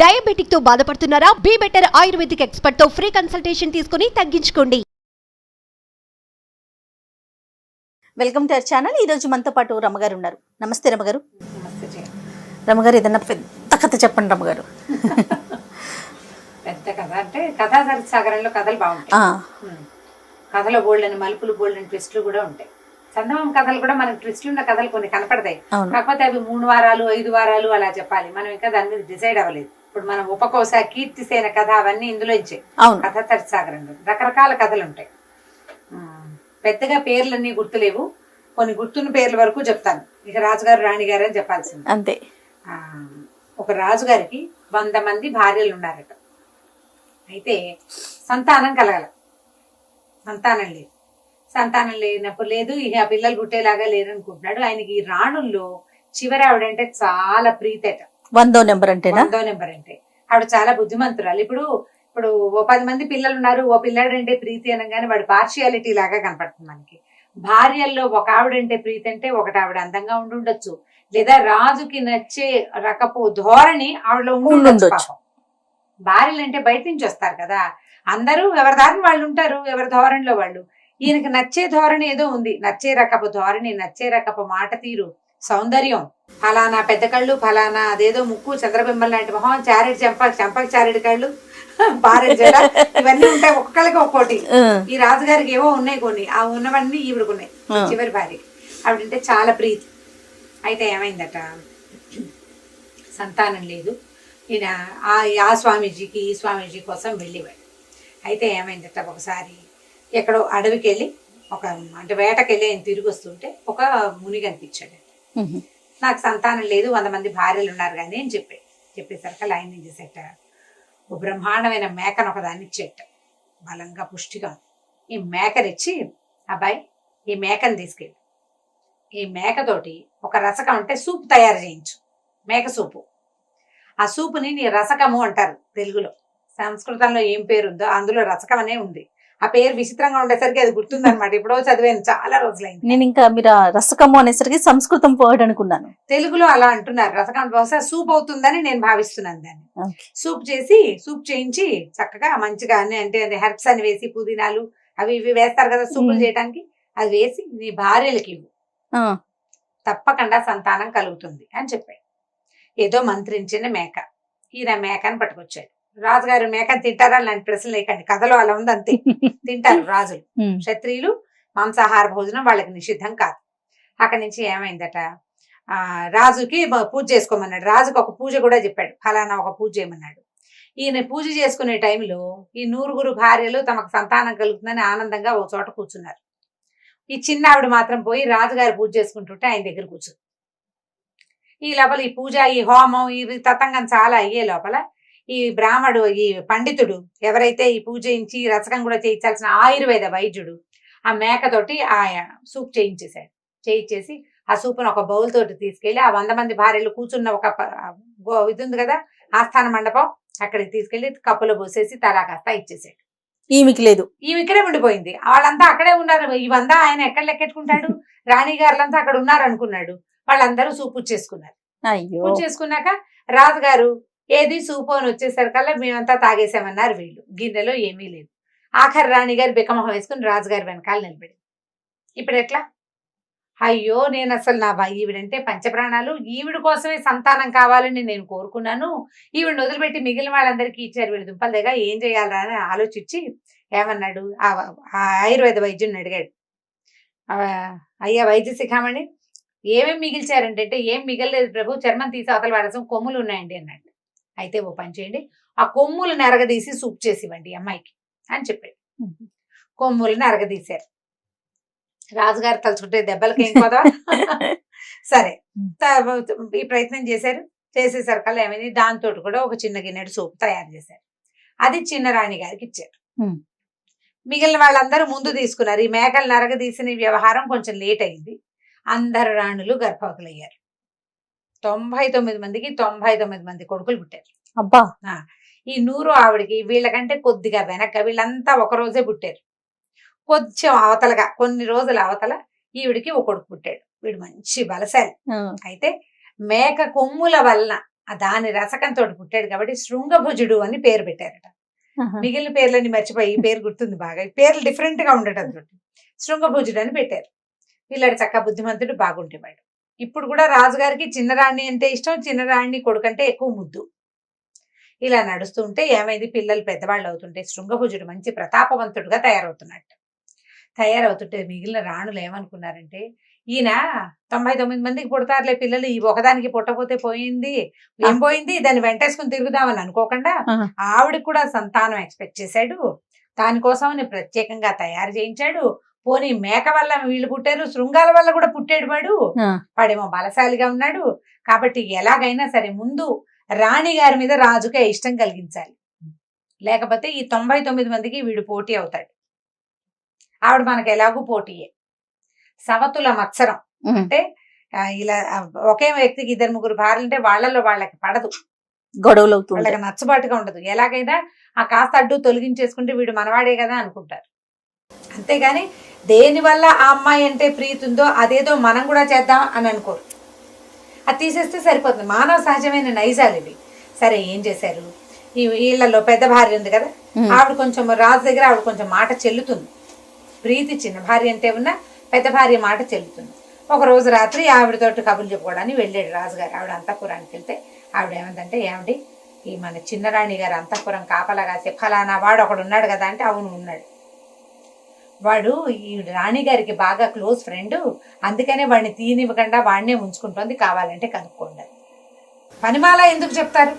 Diabetic తో బాధపడుతున్నారా? Be better ayurvedic expert తో ఫ్రీ కన్సల్టేషన్ తీసుకుని తగ్గించుకోండి. Welcome to our channel. ఈ రోజు మనతో పాటు రమ్మగారు ఉన్నారు. నమస్తే రమ్మగారు. నమస్తే. రమ్మగారు, ఏదన్నా పెద్ద కథ చెప్పండి రమ్మగారు. పెద్ద కథ అంటే కథా సాగరంలో కథలు బాగుంటాయి. కథలో బోల్డని మలుపులు, బోల్డని ట్విస్టులు కూడా ఉంటాయి. చందమామ కథలు కూడా మనకి ట్విస్టులు ఉన్న కథలు కొన్ని కనపడతాయి. కాకపోతే అవి 3 వారాలు 5 వారాలు అలా చెప్పాలి. మనం ఇంకా దాని మీద డిసైడ్ అవ్వలేదు. ఇప్పుడు మనం ఉపకోస, కీర్తిసేన కథ అవన్నీ ఇందులో ఇచ్చే కథా సాగరంలో రకరకాల కథలు ఉంటాయి. పెద్దగా పేర్లన్నీ గుర్తులేవు, కొన్ని గుర్తున్న పేర్ల వరకు చెప్తాను. ఇక రాజుగారు రాణిగారు అని చెప్పాల్సింది అంతే. ఒక రాజుగారికి 100 మంది భార్యలు ఉన్నారట. అయితే సంతానం కలగల, సంతానం లేనప్పుడు లేదు, ఇక పిల్లలు పుట్టేలాగా లేరనుకుంటున్నాడు. ఆయనకి ఈ రాణుల్లో చివరి ఆవిడంటే చాలా ప్రీతట. 100వ నెంబర్ అంటే ఆవిడ చాలా బుద్ధిమంతురాలు. ఇప్పుడు ఓ 10 మంది పిల్లలు ఉన్నారు, ఓ పిల్లాడంటే ప్రీతి అనగానే వాడు పార్షియాలిటీ లాగా కనపడుతుంది మనకి. భార్యల్లో ఒక ఆవిడంటే ప్రీతి అంటే ఒకటి ఆవిడ అందంగా ఉండుండొచ్చు, లేదా రాజుకి నచ్చే రకపు ధోరణి ఆవిడలో ఉండుండొచ్చు. భార్యలు అంటే బయట నుంచి వస్తారు కదా, అందరూ ఎవరి దారిని వాళ్ళు ఉంటారు, ఎవరి ధోరణిలో వాళ్ళు. ఈయనకి నచ్చే ధోరణి ఏదో ఉంది, నచ్చే రకపు ధోరణి, నచ్చే రకపు మాట తీరు, సౌందర్యం. ఫలానా పెద్ద కళ్ళు, ఫలానా అదేదో ముక్కు, చంద్రబింబం లాంటి మొహం, చారెడు చెంపకి చారెడు కళ్ళు, బారెడు జడ, ఇవన్నీ ఉంటాయి ఒక్కొక్కరికి ఒక్కోటి. ఈ రాజుగారికి ఏవో ఉన్నాయి కొన్ని, ఆ ఉన్నవన్నీ ఈవిడకున్నాయి. చివరి భార్య ఆవిడంటే చాలా ప్రీతి. అయితే ఏమైందట, సంతానం లేదు. ఈయన ఆ స్వామీజీకి ఈ స్వామీజీ కోసం వెళ్ళేవాడు. అయితే ఏమైందట, ఒకసారి ఎక్కడో అడవికి వెళ్ళి అంటే వేటకి వెళ్ళి ఆయన తిరిగి వస్తుంటే ఒక ముని కనిపించాడు. నాకు సంతానం లేదు, 100 మంది భార్యలు ఉన్నారు కానీ అని చెప్పేసరికి ఆయన ఏం చేసేట, ఓ బ్రహ్మాండమైన మేకను ఒకదాన్ని ఇచ్చేట, బలంగా పుష్టిగా. ఈ మేకనిచ్చి, అబ్బాయి ఈ మేకను తీసుకెళ్ళి ఈ మేకతోటి ఒక రసకం అంటే సూప్ తయారు చేయించు, మేక సూపు. ఆ సూపుని నీ రసకము అంటారు తెలుగులో. సంస్కృతంలో ఏం పేరు ఉందో అందులో రసకం అనే ఉంది. ఆ పేరు విచిత్రంగా ఉండేసరికి అది గుర్తుందనమాట. ఇప్పుడో చదివాను, చాలా రోజులైంది. నేను ఇంకా మీరు రసకము అనేసరికి సంస్కృతం వర్డ్ అనుకున్నాను. తెలుగులో అలా అంటున్నారు. రసకం బహుశా సూప్ అవుతుందని నేను భావిస్తున్నాను దాన్ని. సూప్ చేయించి చక్కగా మంచిగా అన్ని అంటే హెర్బ్స్ అని వేసి, పుదీనాలు అవి ఇవి వేస్తారు కదా సూపులు చేయడానికి, అది వేసి నీ భార్యలకి ఇవ్వు, తప్పకుండా సంతానం కలుగుతుంది అని చెప్పాడు. ఏదో మంత్రించిన మేక. ఈయన మేకని పట్టుకొచ్చాడు. రాజుగారు మేకని తింటారా లాంటి ప్రశ్నలు లేకండి, కథలో అలా ఉంది అంతే. తింటారు రాజులు, క్షత్రియులు మాంసాహార భోజనం వాళ్ళకి నిషిద్ధం కాదు. అక్కడి నుంచి ఏమైందట, రాజుకి పూజ చేసుకోమన్నాడు. రాజుకి ఒక పూజ కూడా చెప్పాడు, ఫలానా ఒక పూజ చేయమన్నాడు. ఈయన పూజ చేసుకునే టైంలో ఈ 100 భార్యలు తమకు సంతానం కలుగుతుందని ఆనందంగా ఒక చోట కూర్చున్నారు. ఈ చిన్న ఆవిడ మాత్రం పోయి రాజుగారు పూజ చేసుకుంటుంటే ఆయన దగ్గర కూర్చుంది. ఈ లోపల ఈ పూజ, ఈ హోమం, ఈ తతంగం చాలా అయ్యే లోపల ఈ బ్రాహ్మడు, ఈ పండితుడు ఎవరైతే ఈ పూజ చేయించి రసకం కూడా చేయించాల్సిన ఆయుర్వేద వైద్యుడు ఆ మేకతోటి ఆ సూప్ చేయించేసి ఆ సూపును ఒక బౌల్ తోటి తీసుకెళ్లి ఆ 100 మంది భార్యలు కూర్చున్న ఒక ఇది ఉంది కదా ఆస్థాన మండపం, అక్కడికి తీసుకెళ్లి కప్పులో పోసేసి తలా కాస్త ఇచ్చేసాడు. ఈమెకిడే ఉండిపోయింది. వాళ్ళంతా అక్కడే ఉన్నారు. ఇవంతా ఆయన ఎక్కడ లెక్కెట్టుకుంటాడు, రాణి గారులంతా అక్కడ ఉన్నారు అనుకున్నాడు. వాళ్ళందరూ సూపు చేసుకున్నారు. పూజ చేసుకున్నాక రాజుగారు ఏది సూపు అని వచ్చేసరికల్లా మేమంతా తాగేసామన్నారు వీళ్ళు. గిన్నెలో ఏమీ లేదు. ఆఖరి రాణిగారు బికమొహం వేసుకుని రాజుగారి వెనకాల నిలబడి, ఇప్పుడు ఎట్లా, అయ్యో నేను అసలు ఈవిడంటే పంచప్రాణాలు, ఈవిడ కోసమే సంతానం కావాలని నేను కోరుకున్నాను, ఈవిడిని వదిలిపెట్టి మిగిలిన వాళ్ళందరికీ ఇచ్చారు, వీళ్ళు దుంపల దగ్గర ఏం చేయాలా అని ఆలోచించి ఏమన్నాడు, ఆ ఆయుర్వేద వైద్యుని అడిగాడు, అయ్యా వైద్య శిఖామణి ఏమేమి మిగిల్చారంటే, ఏం మిగలలేదు ప్రభు, చర్మం తీసి అవతల వాడసం, కొమ్ములు ఉన్నాయండి అన్నాడు. అయితే ఓ పని చేయండి, ఆ కొమ్ములు నరగదీసి సూప్ చేసి ఇవ్వండి అమ్మాయికి అని చెప్పాడు. కొమ్ములు నరగదీశారు. రాజుగారు తలుచుకుంటే దెబ్బలకి ఏం కదా. సరే ఈ ప్రయత్నం చేశారు. చేసేసరికల్లా ఏమైంది, దాంతో కూడా ఒక చిన్న గిన్నెడు సూప్ తయారు చేశారు. అది చిన్న రాణి గారికి ఇచ్చారు. మిగిలిన వాళ్ళందరూ ముందు తీసుకున్నారు. ఈ మేకలు నరగదీసిన వ్యవహారం కొంచెం లేట్ అయింది. అందరు రాణులు గర్భవతులయ్యారు. 99 మందికి 99 మంది కొడుకులు పుట్టారు. అబ్బా. ఈ 100 ఆవిడికి వీళ్ళకంటే కొద్దిగా వెనక, వీళ్ళంతా ఒక రోజే పుట్టారు. కొంచెం అవతలగా కొన్ని రోజుల అవతల ఈవిడికి ఒక కొడుకు పుట్టాడు. వీడు మంచి బలశాలి. అయితే మేక కొమ్ముల వలన దాని రసకంతో పుట్టాడు కాబట్టి శృంగభుజుడు అని పేరు పెట్టారట. మిగిలిన పేర్లని మర్చిపోయి ఈ పేరు గుర్తుంది బాగా. ఈ పేర్లు డిఫరెంట్ గా ఉండటం తోటి శృంగభుజుడు అని పెట్టారు. పిల్లాడు చక్కగా బుద్ధిమంతుడు, బాగుంటేవాడు. ఇప్పుడు కూడా రాజుగారికి చిన్నరాణి అంటే ఇష్టం, చిన్నరాణి కొడుకంటే ఎక్కువ ముద్దు. ఇలా నడుస్తూ ఉంటే ఏమైంది, పిల్లలు పెద్దవాళ్ళు అవుతుంటే శృంగభుజుడు మంచి ప్రతాపవంతుడుగా తయారవుతుంటే మిగిలిన రాణులు ఏమనుకున్నారంటే, ఈయన 99 మందికి పుడతారులే పిల్లలు, ఈ ఒకదానికి పుట్టపోతే పోయింది, ఏం పోయింది, దాన్ని వెంటేసుకుని తిరుగుదామని అనుకోకుండా ఆవిడకి కూడా సంతానం ఎక్స్పెక్ట్ చేశాడు. దానికోసం ప్రత్యేకంగా తయారు చేయించాడు. పోనీ మేక వల్ల వీళ్ళు పుట్టారు, శృంగాల వల్ల కూడా పుట్టాడు వాడేమో బలశాలిగా ఉన్నాడు. కాబట్టి ఎలాగైనా సరే ముందు రాణి గారి మీద రాజుకే ఇష్టం కలిగించాలి, లేకపోతే ఈ 99 మందికి వీడు పోటీ అవుతాడు. ఆవిడ మనకు ఎలాగూ పోటీయే. సవతుల మత్సరం అంటే ఇలా ఒకే వ్యక్తికి 2-3 భార్యలు అంటే వాళ్ళలో వాళ్ళకి పడదు, గొడవలు వాళ్ళకి నచ్చబాటుగా ఉండదు. ఎలాగైనా ఆ కాస్త అడ్డు తొలగించేసుకుంటే వీడు మనవాడే కదా అనుకుంటారు. అంతేగాని దేనివల్ల ఆ అమ్మాయి అంటే ప్రీతి ఉందో అదేదో మనం కూడా చేద్దాం అని అనుకోరు. అది తీసేస్తే సరిపోతుంది. మానవ సహజమైన నైజాలు ఇవి. సరే ఏం చేశారు, ఈ వీళ్ళలో పెద్ద భార్య ఉంది కదా, ఆవిడ కొంచెం రాజు దగ్గర ఆవిడ కొంచెం మాట చెల్లుతుంది. ప్రీతి చిన్న భార్య అంటే ఉన్న పెద్ద భార్య మాట చెల్లుతుంది. ఒక రోజు రాత్రి ఆవిడతోటి కబుర్లు చెప్పుకోవడానికి వెళ్ళాడు రాజుగారు. ఆవిడ అంతఃపురానికి వెళ్తే ఆవిడ ఏమందంటే, ఏమండి ఈ మన చిన్నరాణి గారు అంతఃపురం కాపలా కాసే ఫలానా వాడు ఒకడు ఉన్నాడు కదా అంటే, అవును ఉన్నాడు, వాడు ఈ రాణి గారికి బాగా క్లోజ్ ఫ్రెండ్, అందుకనే వాడిని తీనివ్వకుండా వాడినే ఉంచుకుంటోంది, కావాలంటే కనుక్కోండి. పనిమాల ఎందుకు చెప్తారు?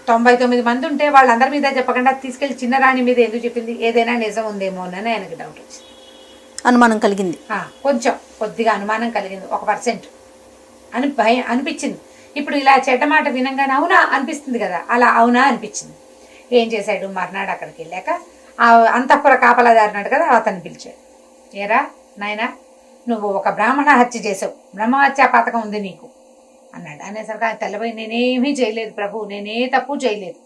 99 మంది ఉంటే వాళ్ళందరి మీద చెప్పకుండా తీసుకెళ్లి చిన్నరాణి మీద ఎందుకు చెప్పింది? ఏదైనా నిజం ఉందేమోనని ఆయనకు డౌట్ వచ్చింది, అనుమానం కలిగింది. కొద్దిగా అనుమానం కలిగింది, 1% అని భయం అనిపించింది. ఇప్పుడు ఇలా చెడ్డ మాట వినంగానే అవునా అనిపిస్తుంది కదా, అలా అవునా అనిపించింది. ఏం చేశాడు, మర్నాడు అక్కడికి వెళ్ళాక ఆ అంతఃపుర కాపలాదారినాడు కదా, అతన్ని పిలిచాడు. ఏరా నాయనా, నువ్వు ఒక బ్రాహ్మణ హత్య చేసావు, బ్రహ్మహత్యా పథకం ఉంది నీకు అన్నాడు. అనేసరికి ఆయన తెల్లబోయి, నేనేమీ చేయలేదు ప్రభు, నేనే తప్పు చేయలేదు,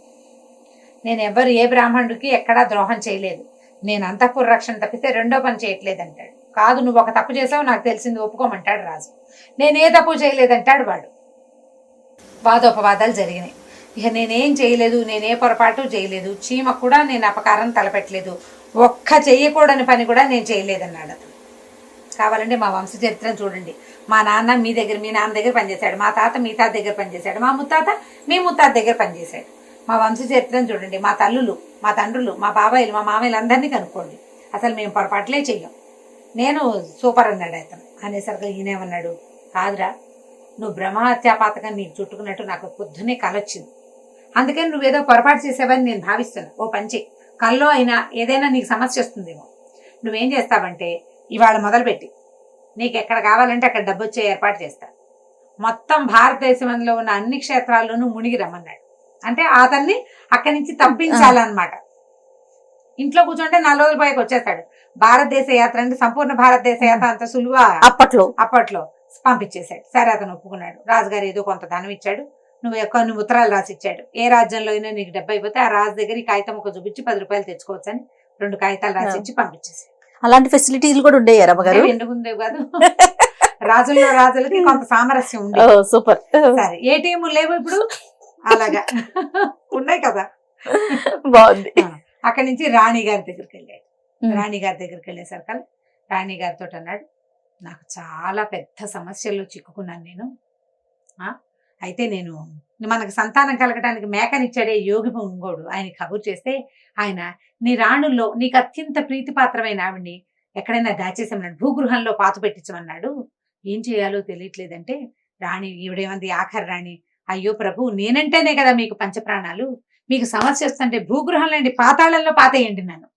నేను ఏ బ్రాహ్మణుడికి ఎక్కడా ద్రోహం చేయలేదు, నేను అంతఃపుర రక్షణ తప్పితే రెండో పని చేయట్లేదు అంటాడు. కాదు, నువ్వు ఒక తప్పు చేసావు, నాకు తెలిసింది ఒప్పుకోమంటాడు రాజు. నేనే తప్పు చేయలేదంటాడు వాడు. వాదోపవాదాలు జరిగినాయి. ఇక నేనేం చేయలేదు, నేనే పొరపాటు చేయలేదు, చీమకు కూడా నేను అపకారం తలపెట్టలేదు, ఒక్క చెయ్యకూడని పని కూడా నేను చేయలేదన్నాడు. కావాలంటే మా వంశ చరిత్రను చూడండి. మా నాన్న మీ నాన్న దగ్గర పనిచేశాడు, మా తాత మీ తాత దగ్గర పనిచేశాడు, మా ముత్తాత మీ ముత్తాత దగ్గర పనిచేశాడు. మా వంశ చరిత్రను చూడండి. మా తల్లులు, మా తండ్రులు, మా బాబాయిలు, మా మామయ్యలు అందరినీ కనుక్కోండి. అసలు మేము పొరపాట్లే చెయ్యం, నేను సూపర్ అన్నాడు అతను. అనేసరికి ఈయనేమన్నాడు, కాదురా, నువ్వు బ్రహ్మహత్యా పాతకం నీకు చుట్టుకున్నట్టు నాకు పొద్దునే కలొచ్చింది, అందుకని నువ్వేదో పొరపాటు చేసావని నేను భావిస్తున్నా. ఓ పంచి కల్లో అయినా ఏదైనా నీకు సమస్య వస్తుందేమో. నువ్వేం చేస్తావంటే, ఇవాళ మొదలుపెట్టి నీకు ఎక్కడ కావాలంటే అక్కడ డబ్బు వచ్చే ఏర్పాటు చేస్తా, మొత్తం భారతదేశంలో ఉన్న అన్ని క్షేత్రాల్లోనూ మునిగి రమ్మన్నాడు. అంటే అతన్ని అక్కడి నుంచి తప్పించాలన్నమాట. ఇంట్లో కూర్చుంటే 4 రోజుల పైకి వచ్చేస్తాడు. భారతదేశ యాత్ర అంటే సంపూర్ణ భారతదేశ యాత్ర అంత సులువా అప్పట్లో పంపించేశాడు. సరే అతను ఒప్పుకున్నాడు. రాజుగారు ఏదో కొంత ధనం ఇచ్చాడు, కొన్ని ఉత్తరాలు రాసి ఇచ్చాడు. ఏ రాజ్యంలో అయినా నీకు డబ్బు అయిపోతే ఆ రాజు దగ్గర ఈ కాగితం ఒక చూపించి 10 రూపాయలు తెచ్చుకోవచ్చు అని 2 కాగితాలు రాసి ఇచ్చి పంపించేసాడు. అలాంటి ఫెసిలిటీలు కూడా ఉండేవి రమ్మగారు. ఎందుకుందేవి కాదు, రాజులకి కొంత సామరస్యం ఉంది. సూపర్. సరే ఏటీఎం లేవు ఇప్పుడు, అలాగా ఉన్నాయి కదా, బాగుంది. అక్కడి నుంచి రాణి గారి దగ్గరికి వెళ్ళాడు. రాణి గారి దగ్గరికి వెళ్ళేసరికి రాణి గారితో అన్నాడు, నాకు చాలా పెద్ద సమస్యల్లో చిక్కుకున్నాను నేను. అయితే నేను మనకు సంతానం కలగడానికి మేకనిచ్చాడే యోగి ఇంకోడు ఆయన కబురు చేస్తే, ఆయన నీ రాణుల్లో నీకు అత్యంత ప్రీతిపాత్రమైన ఆవిడ్ని ఎక్కడైనా దాచేసామన్నాడు, భూగృహంలో పాత పెట్టించమన్నాడు. ఏం చేయాలో తెలియట్లేదంటే రాణి ఈవిడేమంది, ఆఖరి రాణి, అయ్యో ప్రభు, నేనంటేనే కదా మీకు పంచప్రాణాలు, మీకు సమస్య వస్తుంటే భూగృహంలో పాతాళంలో పాతేయండి నన్ను,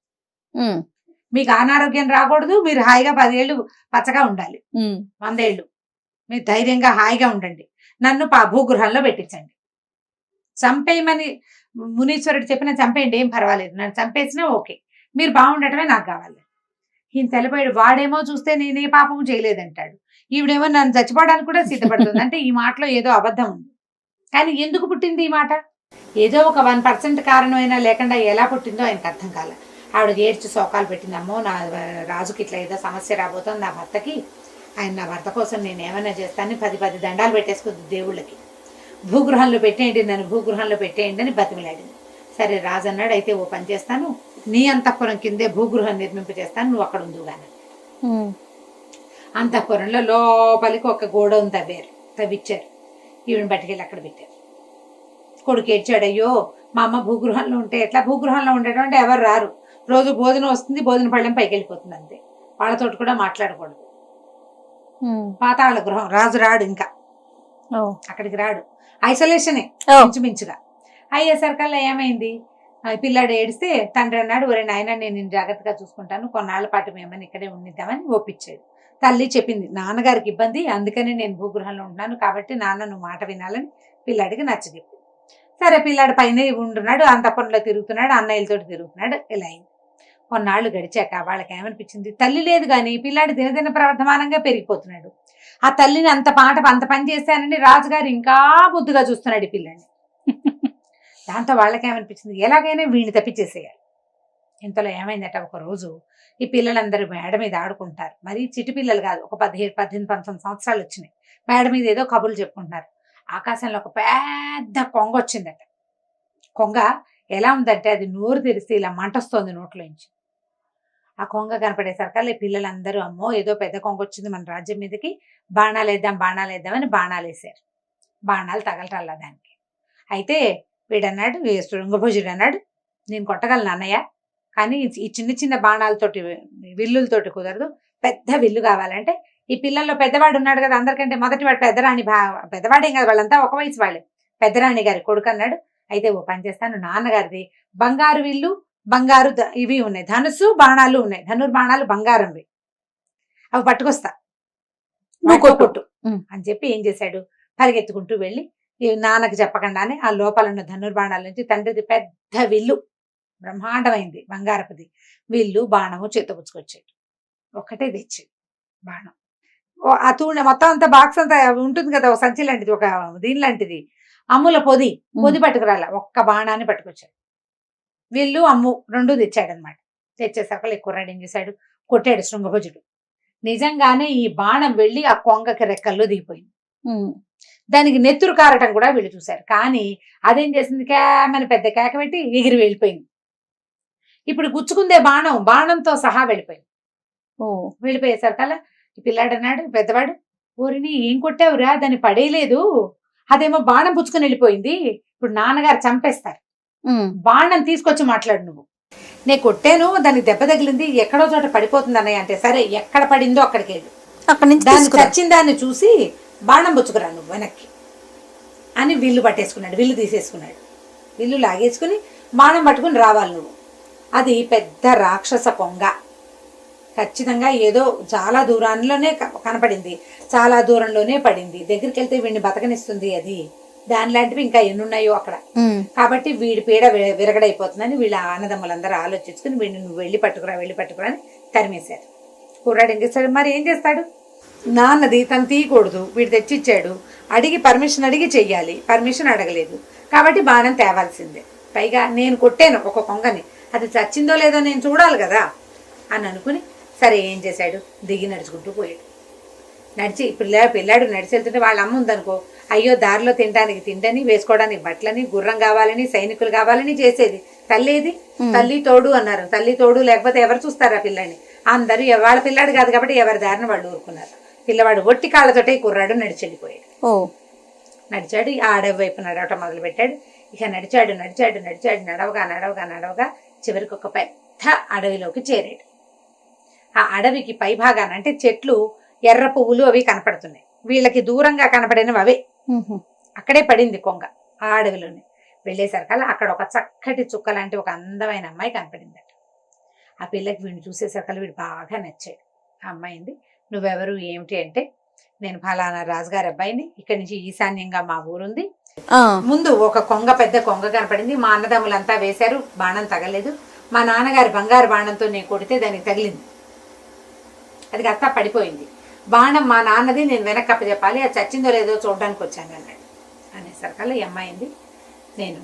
మీకు అనారోగ్యం రాకూడదు, మీరు హాయిగా 10 ఏళ్ళు పచ్చగా ఉండాలి, 100 ఏళ్ళు మీరు ధైర్యంగా హాయిగా ఉండండి, నన్ను భూగృహంలో పెట్టించండి, చంపేయమని మునీశ్వరుడు చెప్పిన చంపేయండి, ఏం పర్వాలేదు, నన్ను చంపేసినా ఓకే, మీరు బాగుండటమే నాకు కావాలి. ఈయన తెలపోయాడు. వాడేమో చూస్తే నేనే పాపము చేయలేదంటాడు, ఈవిడేమో నన్ను చచ్చిపోవడానికి కూడా సిద్ధపడుతుంది. అంటే ఈ మాటలో ఏదో అబద్ధం ఉంది. కానీ ఎందుకు పుట్టింది ఈ మాట? ఏదో ఒక 1% కారణమైనా లేకుండా ఎలా పుట్టిందో ఆయనకు అర్థం కాలే. ఆవిడ ఏడ్చి శోకాలు పెట్టింది, అమ్మో నా రాజుకి ఇట్లా ఏదో సమస్య రాబోతుంది నా భర్తకి, ఆయన నా భర్త కోసం నేను ఏమైనా చేస్తానని 10 దండాలు పెట్టేసుకుంది దేవుళ్ళకి. భూగృహంలో పెట్టేయండి, నన్ను భూగృహంలో పెట్టేయండి అని బతిమిలాడింది. సరే రాజు అన్నాడు, అయితే ఓ పని చేస్తాను, నీ అంతఃపురం కిందే భూగృహం నిర్మింపజేస్తాను, నువ్వు అక్కడ ఉందిగాను. అంతఃపురంలో లోపలికి ఒక గోడౌన్ తవ్విచ్చారు. ఈవిని బట్టికెళ్ళి అక్కడ పెట్టారు. కొడుకు ఏడ్చాడు, అయ్యో మా అమ్మ భూగృహంలో ఉంటే ఎట్లా? భూగృహంలో ఉండడం అంటే ఎవరు రారు, రోజు భోజనం వస్తుంది, భోజన పళ్ళెం పైకి వెళ్ళిపోతుంది అంతే, వాళ్ళతో కూడా మాట్లాడకూడదు. పాతాళ గృహం, రాజు రాడు, ఇంకా అక్కడికి రాడు, ఐసోలేషనే ఇంచుమించుగా. అయ్యేసరికల్లా ఏమైంది, పిల్లాడు ఏడిస్తే తండ్రి అన్నాడు, ఒరే నాయన నేను నిన్ను జాగ్రత్తగా చూసుకుంటాను, కొన్నాళ్ళ పాటు మేమని ఇక్కడే ఉండిద్దామని ఒప్పించాడు. తల్లి చెప్పింది, నాన్నగారికి ఇబ్బంది, అందుకని నేను భూగృహంలో ఉంటున్నాను, కాబట్టి నాన్న నువ్వు మాట వినాలని పిల్లాడికి నచ్చజెప్పింది. సరే పిల్లాడు పైన ఉంటున్నాడు, అంతఃపురంలో తిరుగుతున్నాడు, అన్నయ్యలతో తిరుగుతున్నాడు. ఇలా అయింది. కొన్నాళ్ళు గడిచాక వాళ్ళకి ఏమనిపించింది, తల్లి లేదు కానీ పిల్లాడు దినదిన ప్రవర్ధమానంగా పెరిగిపోతున్నాడు. ఆ తల్లిని అంత పని చేశానని రాజుగారు ఇంకా ముద్దుగా చూస్తున్నాడు ఈ పిల్లాడిని. దాంతో వాళ్ళకి ఏమనిపించింది, ఎలాగైనా వీడిని తప్పించేసేయాలి. ఇంతలో ఏమైందట, ఒక రోజు ఈ పిల్లలందరూ మేడ మీద ఆడుకుంటారు. మరి చిటి పిల్లలు కాదు, ఒక 17, 18, 19 సంవత్సరాలు వచ్చినాయి. మేడ మీద ఏదో కబుర్లు చెప్పుకుంటున్నారు. ఆకాశంలో ఒక పెద్ద కొంగ వచ్చిందట. కొంగ ఎలా ఉందంటే, అది నోరు తెరిస్తే ఇలా మంటొస్తోంది నోట్లోంచి. ఆ కొంగ కనపడేసరికల్లా ఈ పిల్లలందరూ, అమ్మో ఏదో పెద్ద కొంగ వచ్చింది మన రాజ్యం మీదకి, బాణాలు వేద్దామని బాణాలు వేశారు. బాణాలు తగలటల్లా దానికి. అయితే వీడన్నాడు, శృంగభుజుడు అన్నాడు, నేను కొట్టగలను అన్నయ్య, కానీ ఈ చిన్న చిన్న బాణాలతోటి విల్లులతోటి కుదరదు, పెద్ద విల్లు కావాలంటే ఈ పిల్లల్లో పెద్దవాడు ఉన్నాడు కదా, అందరికంటే మొదటివాడు పెద్దరాణి, పెద్దవాడేం కదా, వాళ్ళంతా ఒక వయసు వాళ్ళే, పెద్దరాణి గారి కొడుకు అన్నాడు. అయితే ఓ పని చేస్తాను, నాన్నగారిది బంగారు విల్లు, బంగారు ఇవి ఉన్నాయి, ధనుసు బాణాలు ఉన్నాయి, ధనుర్బాణాలు బంగారంవి, అవి పట్టుకొస్తా, కొట్టు అని చెప్పి ఏం చేశాడు, పరిగెత్తుకుంటూ వెళ్ళి ఈ నాన్నకి చెప్పకుండానే ఆ లోపల ఉన్న ధనుర్బాణాల నుంచి తండ్రిది పెద్ద విల్లు, బ్రహ్మాండమైంది బంగారపుది విల్లు, బాణము చేతపుచ్చుకొచ్చాడు. ఒక్కటే తెచ్చి బాణం, ఆ తూణె మొత్తం అంతా బాక్స్ అంతా ఉంటుంది కదా, ఒక సంచి లాంటిది, ఒక దీని లాంటిది, అమ్ముల పొది పట్టుకురాల, ఒక్క బాణాన్ని పట్టుకొచ్చాడు. విల్లు అమ్ము రెండు తెచ్చాడనమాట. తెచ్చేసరికి ఎక్కువ రెడీ చేశాడు, కొట్టాడు శృంగభుజుడు. నిజంగానే ఈ బాణం వెళ్ళి ఆ కొంగకి రెక్కల్లో దిగిపోయింది. దానికి నెత్తురు కారటం కూడా వీళ్ళు చూశారు. కానీ అదేం చేసింది, కేమని పెద్ద కేక పెట్టి ఎగిరి వెళ్ళిపోయింది. ఇప్పుడు గుచ్చుకుందే బాణంతో సహా వెళ్ళిపోయింది. వెళ్ళిపోయేసరికల్లా ఈ పిల్లాడు అన్నాడు, పెద్దవాడు, ఊరిని ఏం కొట్టావురా, దాన్ని పడేయలేదు, అదేమో బాణం పుచ్చుకొని వెళ్ళిపోయింది, ఇప్పుడు నాన్నగారు చంపేస్తారు, బాణం తీసుకొచ్చి మాట్లాడు నువ్వు. నేను కొట్టాను, దానికి దెబ్బ తగిలింది, ఎక్కడో చోట పడిపోతుంది అన్నయ్య అంటే, సరే ఎక్కడ పడిందో అక్కడికి వెళ్ళు, దాన్ని చచ్చిన దాన్ని చూసి బాణం పుచ్చుకురా నువ్వు వెనక్కి అని విల్లు పట్టేసుకున్నాడు. విల్లు తీసేసుకున్నాడు, విల్లు లాగేసుకుని బాణం పట్టుకుని రావాలి నువ్వు. అది పెద్ద రాక్షస కొంగ, ఖచ్చితంగా ఏదో చాలా దూరంలోనే కనపడింది, చాలా దూరంలోనే పడింది, దగ్గరికి వెళ్తే వీడిని బతకనిస్తుంది అది, దాని లాంటివి ఇంకా ఎన్నున్నాయో అక్కడ. కాబట్టి వీడి పీడ విరగడైపోతుందని వీళ్ళ అన్నదమ్ములందరూ ఆలోచించుకుని వీడిని నువ్వు వెళ్ళి పట్టుకురా అని తరిమేశారు. కుర్రాడు ఏం చేస్తాడు, మరి ఏం చేస్తాడు, నాన్నది తను తీయకూడదు, వీడు తెచ్చిచ్చాడు, పర్మిషన్ అడిగి చెయ్యాలి, పర్మిషన్ అడగలేదు, కాబట్టి బాణం తేవాల్సిందే. పైగా నేను కొట్టాను ఒక కొంగని, అది చచ్చిందో లేదో నేను చూడాలి కదా అని అనుకుని, సరే ఏం చేశాడు, దిగి నడుచుకుంటూ పోయాడు. పిల్లాడు నడిచి వెళ్తుంటే వాళ్ళ అమ్మ ఉందనుకో, అయ్యో దారిలో తినడానికి తిండని, వేసుకోవడానికి బట్టలని, గుర్రం కావాలని, సైనికులు కావాలని చేసేది. తల్లేది, తల్లి తోడు అన్నారు, తల్లి తోడు లేకపోతే ఎవరు చూస్తారా పిల్లాడిని, అందరూ వాళ్ళ పిల్లాడు కాదు కాబట్టి ఎవరి దారిని వాళ్ళు ఊరుకున్నారు. పిల్లవాడు ఒట్టి కాళ్ళతోటే కుర్రాడు నడిచి వెళ్ళిపోయాడు. నడిచాడు, ఆ అడవి వైపు నడవటం మొదలు పెట్టాడు. ఇక నడిచాడు, నడవగా చివరికి ఒక పెద్ద అడవిలోకి చేరాడు. ఆ అడవికి పై భాగాన అంటే చెట్లు, ఎర్ర పువ్వులు అవి కనపడుతున్నాయి. వీళ్ళకి దూరంగా కనపడినవి అవే. అక్కడే పడింది కొంగ, ఆ అడవిలోనే. వెళ్ళేసరికల్లా అక్కడ ఒక చక్కటి చుక్క లాంటి ఒక అందమైన అమ్మాయి కనపడిందట. ఆ పిల్లకి వీడిని చూసేసరికల్లా వీడు బాగా నచ్చాడు. ఆ అమ్మాయింది, నువ్వెవరు ఏమిటి అంటే, నేను ఫలానా రాజుగారి అబ్బాయిని, ఇక్కడి నుంచి ఈశాన్యంగా మా ఊరుంది, ముందు ఒక కొంగ, పెద్ద కొంగ కనపడింది, మా అన్నదమ్ములంతా వేశారు, బాణం తగలేదు, మా నాన్నగారి బంగారు బాణంతో నేను కొడితే దానికి తగిలింది, అది గత్తా పడిపోయింది, బాణం మా నాన్నది, నేను వెనక్కి అప్పచెప్పాలి, అది చచ్చిందో లేదో చూడడానికి వచ్చాను అన్నాడు. అనేసరికల్లా ఈ అమ్మాయింది, నేను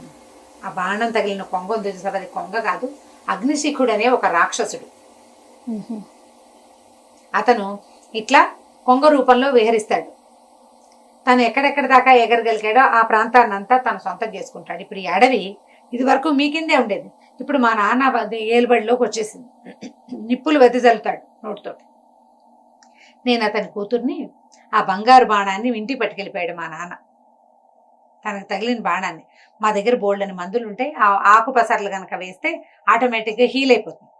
ఆ బాణం తగిలిన కొంగ ఉంది చూసారు, అది కొంగ కాదు, అగ్నిశిఖుడు అనే ఒక రాక్షసుడు, అతను ఇట్లా కొంగ రూపంలో విహరిస్తాడు. తను ఎక్కడెక్కడ దాకా ఎగరగలిగాడో ఆ ప్రాంతాన్ని అంతా తను సొంతం చేసుకుంటాడు. ఇప్పుడు ఈ అడవి ఇది వరకు మీ కిందే ఉండేది, ఇప్పుడు మా నాన్న ఏలుబడిలోకి వచ్చేసింది. నిప్పులు వెదజల్లుతాడు నోటితో. నేను అతని కూతుర్ని ఆ బంగారు బాణాన్ని ఇంటికి పట్టుకెళ్ళిపోయాడు మా నాన్న, తనకు తగిలిన బాణాన్ని. మా దగ్గర బోల్డని మందులు ఉంటాయి, ఆ ఆకు పసర్లు కనుక వేస్తే ఆటోమేటిక్గా హీల్ అయిపోతుంది.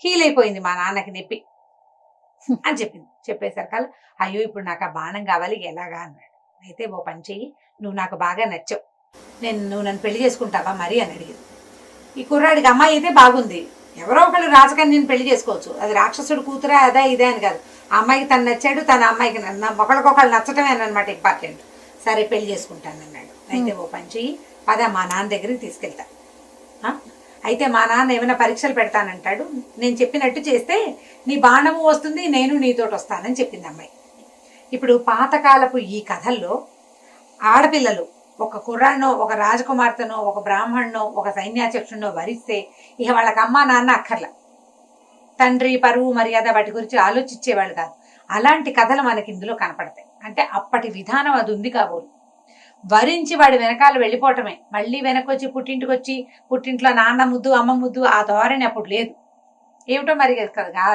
హీల్ అయిపోయింది మా నాన్నకి నొప్పి అని చెప్పింది. చెప్పేసరికల్లా అయ్యో ఇప్పుడు నాకు ఆ బాణం కావాలి ఎలాగా అన్నాడు. అయితే ఓ పని చెయ్యి, నువ్వు నాకు బాగా నచ్చావు, నువ్వు నన్ను పెళ్లి చేసుకుంటావా మరి అని అడిగింది. ఈ కుర్రాడికి అమ్మాయి అయితే బాగుంది, ఎవరో ఒకళ్ళు రాజకన్యని పెళ్లి చేసుకోవచ్చు, అది రాక్షసుడు కూతురా అదా ఇదే అని కాదు, ఆ అమ్మాయికి తను నచ్చాడు, తన అమ్మాయికి ఒకళ్ళకొకళ్ళు నచ్చటమే అనమాట ఇంపార్టెంట్. సరే పెళ్లి చేసుకుంటాను అన్నాడు. అయితే ఓ పని చెయ్యి, పద మా నాన్న దగ్గరికి తీసుకెళ్తా. అయితే మా నాన్న ఏమైనా పరీక్షలు పెడతానంటాడు, నేను చెప్పినట్టు చేస్తే నీ బాణము వస్తుంది, నేను నీతోటి వస్తానని చెప్పింది అమ్మాయి. ఇప్పుడు పాతకాలపు ఈ కథల్లో ఆడపిల్లలు ఒక కుర్రాన్నో ఒక రాజకుమార్తెనో ఒక బ్రాహ్మణ్ణో ఒక సైన్యాధ్యక్షుడినో వరిస్తే ఇక వాళ్ళకి అమ్మా నాన్న అక్కర్లా, తండ్రి పరువు మర్యాద వాటి గురించి ఆలోచించేవాళ్ళు కాదు. అలాంటి కథలు మనకి ఇందులో కనపడతాయి. అంటే అప్పటి విధానం అది ఉంది కాబోలు. వరించి వాడి వెనకాల వెళ్ళిపోవటమే, మళ్ళీ వెనకొచ్చి పుట్టింటికి వచ్చి పుట్టింట్లో నాన్న ముద్దు అమ్మ ముద్దు ఆ ధోరణి అప్పుడు లేదు. ఏమిటో మరి కదా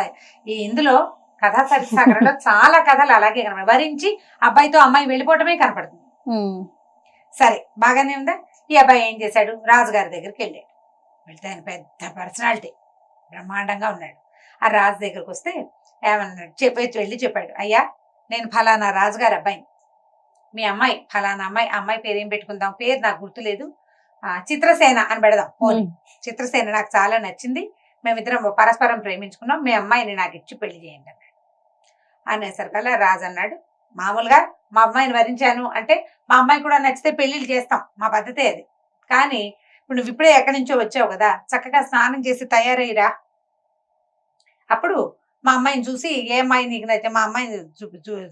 ఈ ఇందులో కథా సరిసాగరంలో చాలా కథలు అలాగే కనపడతాయి. వరించి అబ్బాయితో అమ్మాయి వెళ్ళిపోవటమే కనపడుతుంది. సరే బాగానే ఉందా. ఈ అబ్బాయి ఏం చేశాడు, రాజుగారి దగ్గరికి వెళ్ళాడు. వెళ్తే ఆయన పెద్ద పర్సనాలిటీ, బ్రహ్మాండంగా ఉన్నాడు. ఆ రాజు దగ్గరకు వస్తే ఏమన్నాడు, వెళ్ళి చెప్పాడు, అయ్యా నేను ఫలానా రాజుగారి అబ్బాయిని, మీ అమ్మాయి ఫలానా అమ్మాయి, అమ్మాయి పేరు ఏం పెట్టుకుందాం, పేరు నాకు గుర్తులేదు, చిత్రసేన అని పెడదాం పోనీ, చిత్రసేన నాకు చాలా నచ్చింది, మేమిద్దరం పరస్పరం ప్రేమించుకున్నాం, మీ అమ్మాయిని నాకు ఇచ్చి పెళ్లి చేయండి అన్నాడు. అనేసరికల్లా రాజు అన్నాడు, మామూలుగా మా అమ్మాయిని వరించాను అంటే మా అమ్మాయి కూడా నచ్చితే పెళ్లిళ్ళు చేస్తాం, మా పద్ధతే అది. కానీ ఇప్పుడు నువ్వు ఇప్పుడే ఎక్కడి నుంచో వచ్చావు కదా, చక్కగా స్నానం చేసి తయారయ్యిరా, అప్పుడు మా అమ్మాయిని చూసి ఏ అమ్మాయి నీకు నచ్చితే మా అమ్మాయిని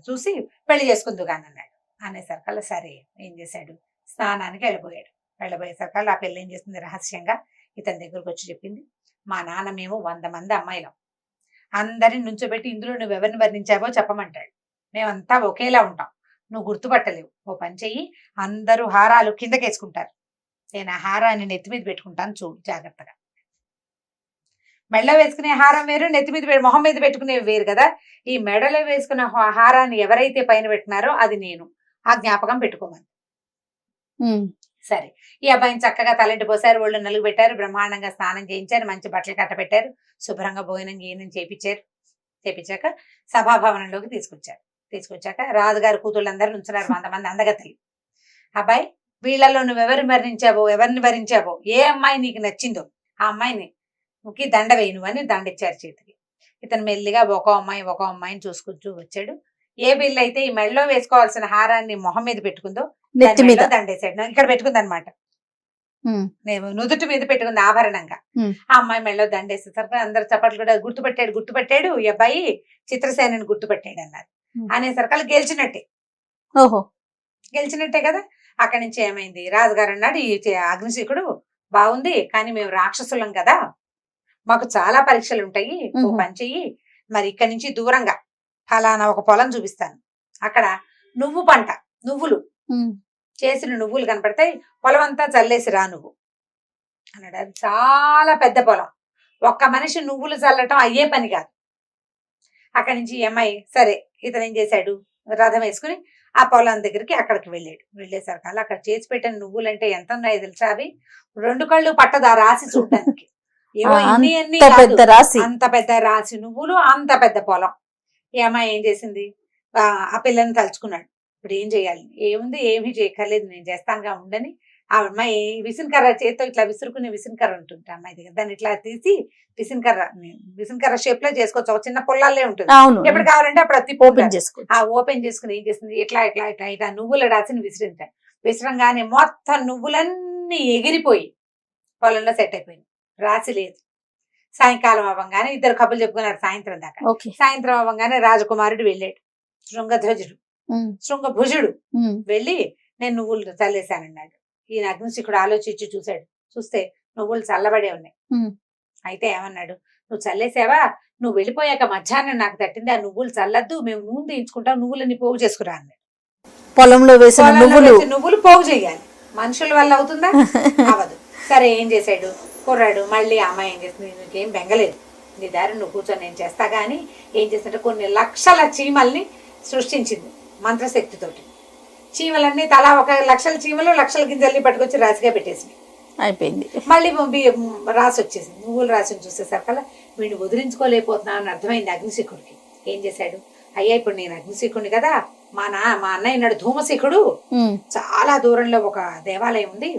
చూసి పెళ్లి చేసుకుందు కానీ అన్నాడు. అనేసరికల్లా సరే ఏం చేశాడు, స్నానానికి వెళ్ళిపోయాడు. వెళ్ళబోయేసరికల్లా ఆ పెళ్ళి ఏం చేస్తుంది, రహస్యంగా ఇతని దగ్గరకు వచ్చి చెప్పింది, మా నాన్న మేము 100 మంది అమ్మాయిలం, అందరిని నుంచోబెట్టి ఇందులో నువ్వు ఎవరిని వర్ణించావో చెప్పమంటాడు, మేమంతా ఒకేలా ఉంటాం, నువ్వు గుర్తుపట్టలేవు, ఓ పని చెయ్యి, అందరూ హారాలు కిందకేసుకుంటారు, నేను ఆ హారాన్ని నెత్తి మీద పెట్టుకుంటాను, చూడు జాగ్రత్తగా. మెడలో వేసుకునే హారం వేరు, నెత్తి మీద మొహం మీద పెట్టుకునేవి వేరు కదా. ఈ మెడలో వేసుకున్న హారాన్ని ఎవరైతే పైన పెట్టినారో అది నేను, ఆ జ్ఞాపకం పెట్టుకోమని. సరే ఈ అబ్బాయిని చక్కగా తలంటి పోసారు, ఒళ్ళు నలుగు పెట్టారు, బ్రహ్మాండంగా స్నానం చేయించారు, మంచి బట్టలు కట్టబెట్టారు, శుభ్రంగా భోజనం గీనం చేపించాక సభాభవనంలోకి తీసుకొచ్చాక రాజుగారి కూతుళ్ళందరూ నుంచున్నారు, 100 మంది అందగత్తెలు. అబ్బాయి వీళ్ళలో నువ్వెవరిని వరించావో, ఏ అమ్మాయి నీకు నచ్చిందో ఆ అమ్మాయిని దండ వేయను అని దండిచ్చారు చేతికి. ఇతను మెల్లిగా ఒక అమ్మాయిని చూసుకుంటూ వచ్చాడు. ఏ బిల్లు అయితే ఈ మెడలో వేసుకోవాల్సిన హారాన్ని మొహం మీద పెట్టుకుందో దండేశాడు, ఇక్కడ పెట్టుకుంది అనమాట, నుదుటి మీద పెట్టుకుంది ఆభరణంగా. ఆ అమ్మాయి మెడలో దండేసేసరికి అందరు చప్పట్లు కూడా గుర్తుపెట్టాడు ఈ అబ్బాయి చిత్రసేనని గుర్తుపెట్టాడు అన్నారు. అనేసరికి గెలిచినట్టే కదా. అక్కడి నుంచి ఏమైంది, రాజుగారు అన్నాడు, ఈ అగ్నిశీకుడు బాగుంది కానీ మేము రాక్షసులం కదా, మాకు చాలా పరీక్షలు ఉంటాయి, ఓ పని చెయ్యి, మరి ఇక్కడి నుంచి దూరంగా ఫలానా ఒక పొలం చూపిస్తాను, అక్కడ నువ్వులు చేసిన నువ్వులు కనపడతాయి, పొలం అంతా చల్లేసి రా నువ్వు అన్నాడు. అది చాలా పెద్ద పొలం, ఒక్క మనిషి నువ్వులు చల్లటం అయ్యే పని కాదు. అక్కడి నుంచి అమ్మాయి సరే ఇతను ఏం చేశాడు, రథం వేసుకుని ఆ పొలం దగ్గరికి అక్కడికి వెళ్ళేసరికి అక్కడ చేసి పెట్టిన నువ్వులు అంటే ఎంత ఉన్నాయో తెలుసా, అవి 2 కళ్ళు పట్టదు ఆ రాసి చూడటానికి, ఏవో అంత పెద్ద రాసి నువ్వులు, అంత పెద్ద పొలం. ఈ అమ్మాయి ఏం చేసింది, ఆ పిల్లని తలుచుకున్నాడు, ఇప్పుడు ఏం చేయాలి, ఏముంది ఏమీ చేయక్కర్లేదు నేను చేస్తానుగా ఉండని. ఆ అమ్మాయి విసినకర్ర చేతితో ఇట్లా విసురుకునే విసినకర్ర ఉంటుంది అమ్మాయి దగ్గర, దాన్ని ఇట్లా తీసి విసినకర్ర షేప్ లో చేసుకోవచ్చు, ఒక చిన్న పొల్లాలే ఉంటుంది, ఎప్పుడు కావాలంటే అప్పుడు అది ఓపెన్ చేసుకుని ఏం చేసింది, ఇట్లా నువ్వులు రాసి విసిరంగానే మొత్తం నువ్వులన్నీ ఎగిరిపోయి పొలంలో సెట్ అయిపోయింది, రాసి లేదు. సాయంకాలం అవ్వగానే ఇద్దరు కబుర్లు చెప్పుకున్నారు సాయంత్రం దాకా. సాయంత్రం అవ్వగానే రాజకుమారుడు వెళ్ళాడు, శృంగభుజుడు వెళ్ళి నేను నువ్వులు చల్లేశానన్నాడు. ఈయన అగ్నిశిఖుడు ఆలోచించి చూస్తే నువ్వులు చల్లబడే ఉన్నాయి. అయితే ఏమన్నాడు, నువ్వు చల్లేసావా, నువ్వు వెళ్ళిపోయాక మధ్యాహ్నం నాకు తట్టింది, ఆ నువ్వులు చల్లద్దు, మేము నూనె తీయించుకుంటాం, నువ్వులని పోగు చేసుకురా అన్నాడు. పొలంలో వేసిన నువ్వులు పోగు చేయాలి. మనుషుల వల్ల అవుతుందా? అవదు. సరే ఏం చేశాడు కుర్రాడు, మళ్ళీ అమ్మాయి ఏం చేస్తుంది, నీకేం బెంగలేదు, నీ దారి నువ్వు కూర్చొని నేను చేస్తా. కానీ ఏం చేస్తుంటే కొన్ని లక్షల చీమల్ని సృష్టించింది మంత్రశక్తితోటి. చీమలన్నీ తలా 1 లక్షల చీమలు లక్షల గింజల్ని పట్టుకొచ్చి రాశిగా పెట్టేసింది. అయిపోయింది. మళ్ళీ రాసి వచ్చేసింది. నువ్వులు రాసిని చూసేసరికల్లా వీడిని వదిలించుకోలేకపోతున్నా అని అర్థమైంది అగ్నిశిఖుడికి. ఏం చేశాడు, అయ్యా ఇప్పుడు నేను అగ్నిశిఖుడిని కదా, మా అన్నయ్య ఉన్నాడు ధూమశిఖుడు, చాలా దూరంలో ఒక దేవాలయం ఉంది,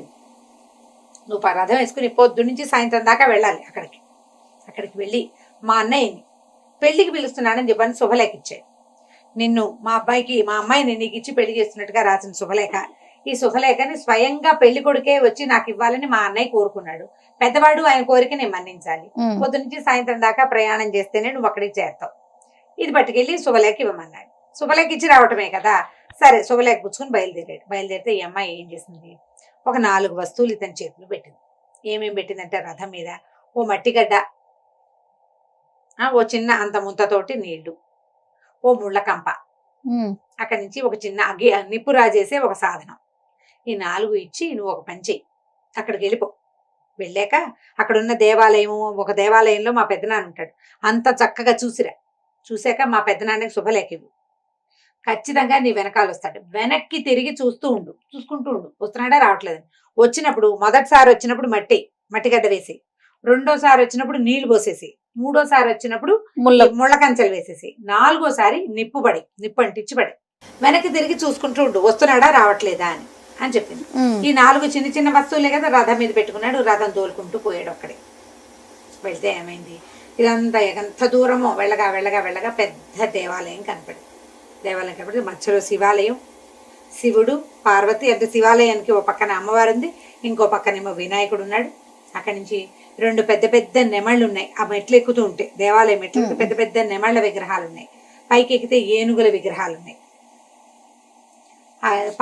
నువ్వు రథం వేసుకుని పొద్దు నుంచి సాయంత్రం దాకా వెళ్ళాలి. అక్కడికి వెళ్ళి మా అన్నయ్యని పెళ్లికి పిలుస్తున్నానని చెప్పని శుభలేఖ ఇచ్చాడు. నిన్ను మా అమ్మాయిని నీకు ఇచ్చి పెళ్లి చేస్తున్నట్టుగా రాసిన శుభలేఖ. ఈ శుభలేఖని స్వయంగా పెళ్లి కొడుకే వచ్చి నాకు ఇవ్వాలని మా అన్నయ్య కోరుకున్నాడు. పెద్దవాడు ఆయన కోరిక నేను మన్నించాలి. పొద్దు నుంచి సాయంత్రం దాకా ప్రయాణం చేస్తేనే నువ్వు అక్కడికి చేరుతావు. ఇది పట్టుకెళ్ళి శుభలేఖ ఇవ్వమన్నాడు. శుభలేఖ ఇచ్చి రావటమే కదా. సరే శుభలేఖ పుచ్చుకుని బయలుదేరితే ఈ అమ్మాయి ఏం చేసింది, ఒక 4 వస్తువులు ఇతని చేతులు పెట్టింది. ఏమేం పెట్టిందంటే రథం మీద ఓ మట్టిగడ్డ, ఓ చిన్న అంత ముంతతోటి నీళ్లు, ఓ ముళ్ళ కంప, అక్కడి నుంచి ఒక చిన్న నిప్పు రాజేసే ఒక సాధనం. ఈ 4 ఇచ్చి నువ్వు ఒక పని చెయ్యి, అక్కడికి వెళ్ళిపో. వెళ్ళాక అక్కడున్న ఒక దేవాలయంలో మా పెద్దనాన్న ఉంటాడు, అంత చక్కగా చూసాక మా పెద్దనాన్నకి శుభలేఖ ఇవ్వు. ఖచ్చితంగా నీ వెనకాల వస్తాడు. వెనక్కి తిరిగి చూసుకుంటూ ఉండు వస్తున్నాడా రావట్లేదని. వచ్చినప్పుడు మొదటిసారి వచ్చినప్పుడు మట్టిగడ్డ వేసి, రెండోసారి వచ్చినప్పుడు నీళ్లు పోసేసి, మూడోసారి వచ్చినప్పుడు ముళ్ళ కంచెలు వేసేసి, 4వసారి నిప్పు అంటించి పడి వెనక్కి తిరిగి చూసుకుంటూ ఉండు వస్తున్నాడా రావట్లేదా అని చెప్పింది. ఈ 4 చిన్న చిన్న వస్తువులే కదా రథం మీద పెట్టుకున్నాడు. రథం తోలుకుంటూ పోయాడు. అక్కడే వెళ్తే ఏమైంది, ఇదంతా ఎంత దూరమో వెళ్ళగా పెద్ద దేవాలయం కనపడింది. మధ్యలో శివాలయం, శివుడు పార్వతి. అంటే శివాలయానికి ఓ పక్కన అమ్మవారు ఉంది, ఇంకో పక్కనేమో వినాయకుడు ఉన్నాడు. అక్కడి నుంచి 2 పెద్ద నెమళ్ళు ఉన్నాయి. ఆ మెట్లు ఎక్కుతూ ఉంటే దేవాలయం మెట్లు పెద్ద నెమళ్ళ విగ్రహాలు ఉన్నాయి. పైకి ఎక్కితే ఏనుగుల విగ్రహాలు ఉన్నాయి.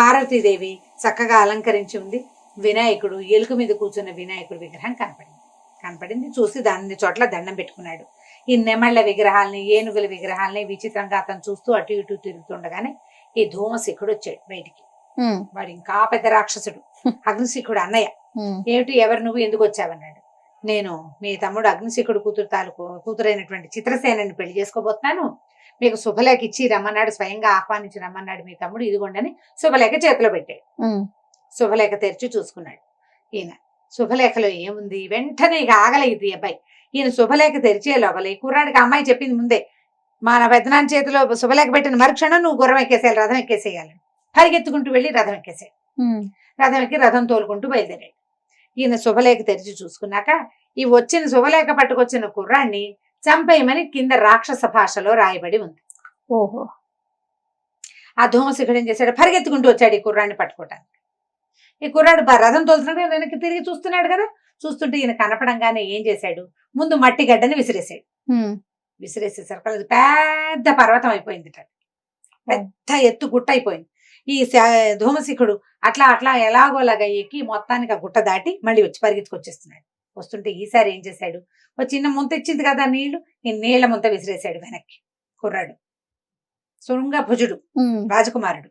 పార్వతీదేవి చక్కగా అలంకరించి ఉంది. వినాయకుడు ఎలుక మీద కూర్చున్న వినాయకుడు విగ్రహం కనపడింది. చూసి దాని చోట్ల దండం పెట్టుకున్నాడు. ఈ నెమళ్ళ విగ్రహాలని ఏనుగుల విగ్రహాలని విచిత్రంగా అతను చూస్తూ అటు ఇటు తిరుగుతుండగానే ఈ ధూమశిఖుడు వచ్చాడు బయటికి. వాడు ఇంకా పెద్ద రాక్షసుడు, అగ్నిశిఖుడు అన్నయ్య. ఏమిటి, ఎవరు నువ్వు, ఎందుకు వచ్చావన్నాడు. నేను మీ తమ్ముడు అగ్నిశిఖుడు కూతురైనటువంటి చిత్రసేనని పెళ్లి చేసుకోబోతున్నాను, మీకు శుభలేఖ ఇచ్చి రమ్మన్నాడు, స్వయంగా ఆహ్వానించి రమ్మన్నాడు మీ తమ్ముడు, ఇదిగోండని శుభలేఖ చేతిలో పెట్టాడు. శుభలేఖ తెరిచి చూసుకున్నాడు ఈయన. శుభలేఖలో ఏముంది, వెంటనే ఇక ఆగలేదు ఈ అబ్బాయి. ఈయన శుభలేఖ తెరిచే లోపల ఈ కుర్రాడికి అమ్మాయి చెప్పింది ముందే, మా పెద్దనాన్న చేతిలో శుభలేఖ పెట్టిన మరుక్షణం నువ్వు గుర్రం ఎక్కేసేయాలి, రథం ఎక్కేసేయాలి. పరిగెత్తుకుంటూ వెళ్ళి రథం ఎక్కేసాడు. రథం ఎక్కి రథం తోలుకుంటూ బయలుదేరాడు. ఈయన శుభలేఖ తెరిచి చూసుకున్నాక ఈ వచ్చిన శుభలేఖ పట్టుకొచ్చిన కుర్రాన్ని చంపేయమని కింద రాక్షస భాషలో రాయబడి ఉంది. ఓహో. ఆ ధూమశిఖుడు ఏం చేశాడు, పరిగెత్తుకుంటూ వచ్చాడు ఈ కుర్రాన్ని పట్టుకోవటానికి. ఈ కుర్రాడు రథం తోలుతున్నాడు, వెనక్కి తిరిగి చూస్తున్నాడు కదా. చూస్తుంటే ఈయన కనపడంగానే ఏం చేశాడు, ముందు మట్టి గడ్డని విసిరేసాడు. విసిరేసేసరికి అది పెద్ద పర్వతం అయిపోయింది, పెద్ద ఎత్తు గుట్ట అయిపోయింది. ఈ ధూమశిఖుడు అట్లా ఎలాగోలాగా ఎక్కి మొత్తానికి ఆ గుట్ట దాటి మళ్ళీ వచ్చి పరిగెత్తుకొచ్చేస్తున్నాడు. వస్తుంటే ఈసారి ఏం చేశాడు, ఒక చిన్న ముంత ఇచ్చింది కదా నీళ్లు, ఈ నీళ్ల ముంత విసిరేసాడు వెనక్కి. కుర్రాడు శృంగ భుజుడు రాజకుమారుడు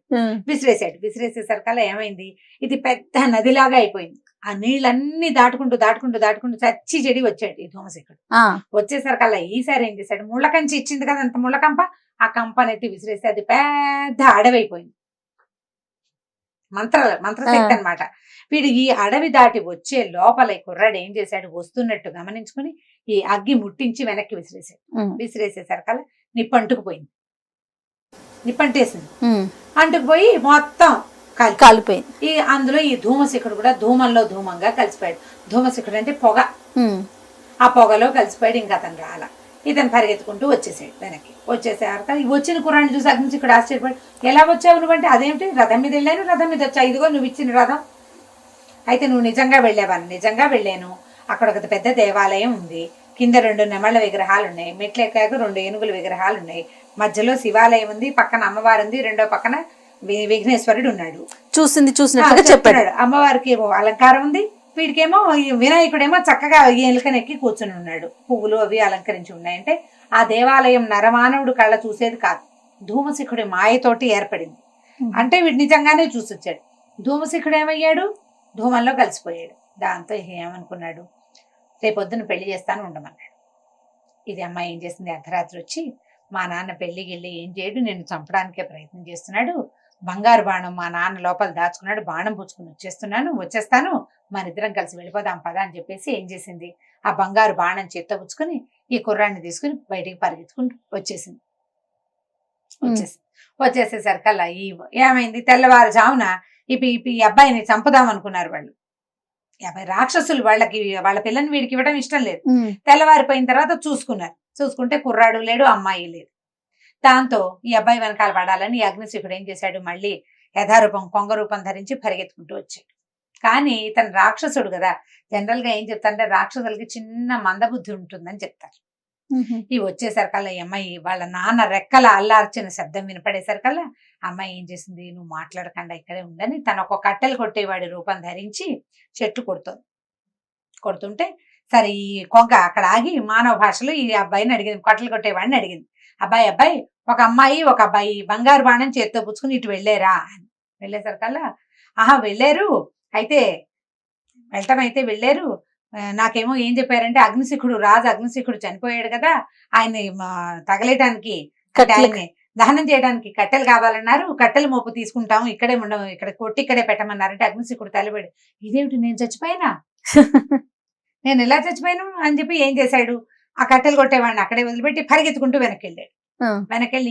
విసిరేసేసరికల్లా ఏమైంది, ఇది పెద్ద నదిలాగా అయిపోయింది. ఆ నీళ్ళన్నీ దాటుకుంటూ చచ్చి చెడి వచ్చాడు ఈ ధూమశిఖుడు. వచ్చేసరికల్లా ఈసారి ఏం చేశాడు, ముళ్ళకంచి ఇచ్చింది కదా అంత ముళ్ళకంప, ఆ కంపనెత్తి విసిరేస్తే అది పెద్ద అడవి అయిపోయింది. మంత్రశక్తి అనమాట. వీడు ఈ అడవి దాటి వచ్చే లోపల ఈ కుర్రాడు ఏం చేశాడు, వస్తున్నట్టు గమనించుకుని ఈ అగ్గి ముట్టించి వెనక్కి విసిరేసేసరికల్లా నిప్పంటుకుపోయింది. నిప్పంటేసింది. అంటుకుపోయి మొత్తం కాలిపోయింది. అందులో ఈ ధూమశిఖుడు కూడా ధూమంగా కలిసిపోయాడు. ధూమశిఖుడు అంటే పొగ, ఆ పొగలో కలిసిపోయాడు. ఇంకా అతను రాల. ఇతను పరిగెత్తుకుంటూ వచ్చేసాడు వెనక్కి. వచ్చేసాక వచ్చిన కుర్రాన్ని చూసి అగ్నిశిఖుడు ఆశ్చర్యపడి, ఎలా వచ్చావు నువ్వంటే, అదేమిటి రథం మీద వెళ్ళాను, రథం మీద వచ్చా, ఇదిగో నువ్వు ఇచ్చిన రథం. అయితే నువ్వు నిజంగా వెళ్ళావని. నిజంగా వెళ్ళాను. అక్కడ ఒక పెద్ద దేవాలయం ఉంది, కింద 2 నెమళ్ళ విగ్రహాలు ఉన్నాయి, మెట్లు ఎక్కాక 2 ఏనుగుల విగ్రహాలు ఉన్నాయి, మధ్యలో శివాలయం ఉంది, పక్కన అమ్మవారు ఉంది, రెండో పక్కన విఘ్నేశ్వరుడు ఉన్నాడు. చూసినట్టుగా చెప్పాడు. అమ్మవారికి అలంకారం ఉంది, వీడికేమో వినాయకుడేమో చక్కగా ఎలుకనెక్కి కూర్చుని ఉన్నాడు, పువ్వులు అవి అలంకరించి ఉన్నాయంటే ఆ దేవాలయం నరమానవుడు కళ్ళ చూసేది కాదు, ధూమశిఖుడి మాయతోటి ఏర్పడింది. అంటే వీడు నిజంగానే చూసొచ్చాడు. ధూమశిఖుడు ఏమయ్యాడు, ధూమంలో కలిసిపోయాడు. దాంతో ఏమనుకున్నాడు, రేపొద్దున పెళ్లి చేస్తాను ఉండమన్నాడు. ఇది అమ్మాయి ఏం చేసింది, అర్ధరాత్రి వచ్చి మా నాన్న పెళ్లికి వెళ్ళి ఏం చేయడు, నేను చంపడానికే ప్రయత్నం చేస్తున్నాడు, బంగారు బాణం మా నాన్న లోపల దాచుకున్నాడు, బాణం పుచ్చుకుని వచ్చేస్తాను, మన ఇద్దరం కలిసి వెళ్ళిపోదాం పదా అని చెప్పేసి ఏం చేసింది, ఆ బంగారు బాణం చేత్తో పుచ్చుకొని ఈ కుర్రాన్ని తీసుకుని బయటికి పరిగెత్తుకుంటూ వచ్చేసేసరికల్లా ఏమైంది, తెల్లవారుజామున ఈ అబ్బాయిని చంపుదాం అనుకున్నారు వాళ్ళు. రాక్షసులు వాళ్ళ పిల్లని వీడికి ఇవ్వడం ఇష్టం లేదు. తెల్లవారిపోయిన తర్వాత చూసుకుంటే కుర్రాడు లేడు, అమ్మాయి లేదు. దాంతో ఈ అబ్బాయి వెనకాల పడాలని అగ్నిశిఖుడు ఏం చేశాడు, మళ్ళీ యథారూపం కొంగ రూపం ధరించి పరిగెత్తుకుంటూ వచ్చాడు. కానీ ఇతను రాక్షసుడు కదా, జనరల్ గా ఏం చెప్తారంటే రాక్షసులకి చిన్న మందబుద్ధి ఉంటుందని చెప్తారు. ఈ వచ్చేసరికల్లా ఈ అమ్మాయి వాళ్ళ నాన్న రెక్కల అల్లార్చిన శబ్దం వినపడేసరికల్లా అమ్మాయి ఏం చేసింది, నువ్వు మాట్లాడకుండా ఇక్కడే ఉండని తను ఒక కట్టెలు కొట్టేవాడి రూపం ధరించి చెట్టు కొడుతుంటే సరే ఈ కొంగ అక్కడ ఆగి మానవ భాషలో ఈ అబ్బాయిని అడిగింది, కట్టెలు కొట్టేవాడిని అడిగింది, అబ్బాయి ఒక అమ్మాయి ఒక అబ్బాయి బంగారు బాణం చేత్తో పుచ్చుకుని ఇటు వెళ్ళారా అని. వెళ్ళేసరికల్లా వెళ్ళారు, అయితే వెళ్ళటం అయితే వెళ్ళారు, నాకేమో ఏం చెప్పారంటే రాజు అగ్నిశిఖుడు చనిపోయాడు కదా, ఆయన్ని తగలేయడానికి ఆయన్ని దహనం చేయడానికి కట్టెలు కావాలన్నారు, కట్టెలు మోపు తీసుకుంటాము, ఇక్కడే ఉండవు, ఇక్కడ కొట్టి ఇక్కడే పెట్టమన్నారంటే అగ్నిశిఖుడు తలబడి ఇదేమిటి నేను చచ్చిపోయినా నేను ఎలా చచ్చిపోయాను అని చెప్పి ఏం చేశాడు, ఆ కట్టెలు కొట్టేవాడిని అక్కడే వదిలిపెట్టి పరిగెత్తుకుంటూ వెనక్కి